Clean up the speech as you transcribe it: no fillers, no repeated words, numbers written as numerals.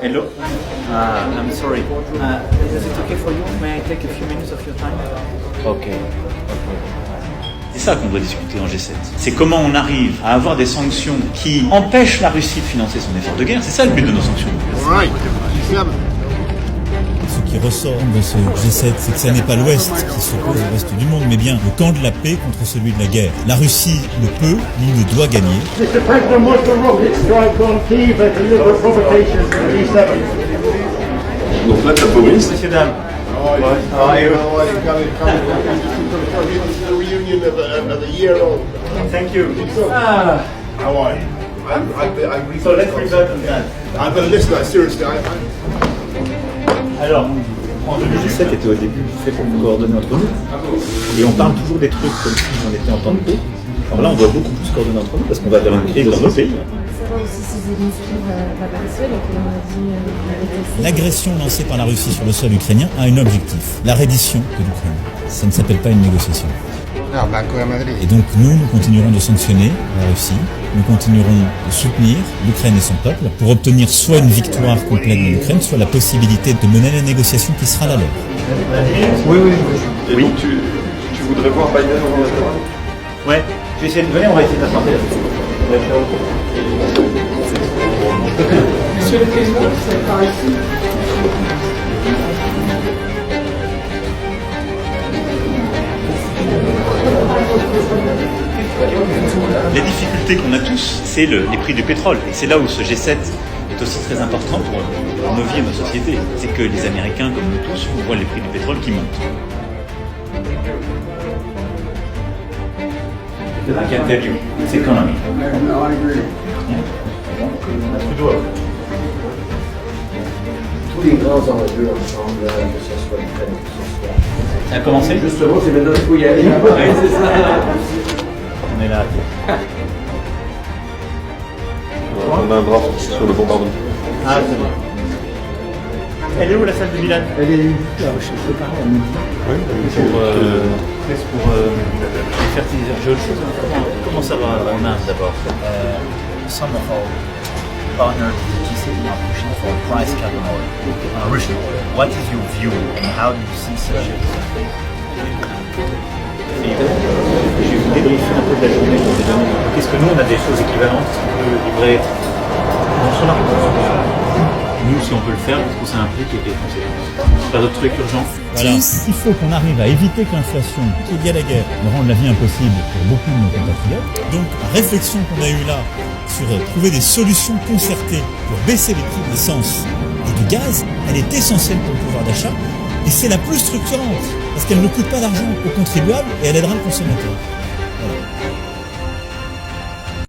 Hello. I'm sorry. Is it okay for you? May I take a few minutes of your time? Okay. C'est ça qu'on doit discuter en G7. C'est comment on arrive à avoir des sanctions qui empêchent la Russie de financer son effort de guerre. C'est ça le but de nos sanctions. Right. Ce qui ressort de ce G7, c'est que ce n'est pas l'Ouest qui s'oppose au reste du monde, mais bien le camp de la paix contre celui de la guerre. La Russie ne peut ni ne doit gagner. Mr. President, was the rocket strike on Kyiv a deliberate provocation for the G7? Donc là, t'as Boris. Monsieur, dame. How are you? The reunion of a year old. Thank you. How are you? So let's revert on that. I'm going to listen. Seriously, Alors, Le G7 était au début fait pour nous coordonner entre nous. Et on parle toujours des trucs comme si on était en temps de paix. Alors là, on doit beaucoup plus coordonner entre nous parce qu'on va vers une crise dans nos pays. L'agression lancée par la Russie sur le sol ukrainien a un objectif, la reddition de l'Ukraine. Ça ne s'appelle pas une négociation. Et donc nous continuerons de sanctionner la Russie, nous continuerons de soutenir l'Ukraine et son peuple pour obtenir soit une victoire complète de l'Ukraine, soit la possibilité de mener la négociation qui sera la leur. Oui. Et donc tu voudrais voir Biden en ambassadeur? ouais, je vais essayer de venir, on va essayer de la sortir. Monsieur le Président, c'est par ici. La difficulté qu'on a tous, c'est les prix du pétrole. Et c'est là où ce G7 est aussi très important pour nos vies et nos sociétés. C'est que les Américains, comme nous tous, on voit les prix du pétrole qui montent. I can tell you, it's economy. No, I agree. Ça a commencé? Justement, c'est maintenant qu'il faut y aller. Ouais, c'est ça. On est là. On a un draft sur le bombardement. Ah, c'est bon. Elle est où la salle de Milan? Elle est là, je sais pas. Pour les fertiliseurs. J'ai autre chose. Comment ça va en Inde d'abord? Some of our partners in the G7 are pushing for a price cap on oil, Russian oil. What is your view and how do you see such a Je vais vous débriefer un peu de la journée pour vous donner. Qu'est-ce que nous, on a des choses équivalentes qui peuvent livrer sur la nous, si on peut le faire, parce que ça implique des conséquences. Pas d'autres trucs urgents. Voilà. Il faut qu'on arrive à éviter que l'inflation liée à la guerre ne rende la vie impossible pour beaucoup de nos compatriotes. Donc la réflexion qu'on a eue là sur trouver des solutions concertées pour baisser les prix de l'essence et du gaz, elle est essentielle pour le pouvoir d'achat et c'est la plus structurante parce qu'elle ne coûte pas d'argent aux contribuables et elle aidera le consommateur. Voilà.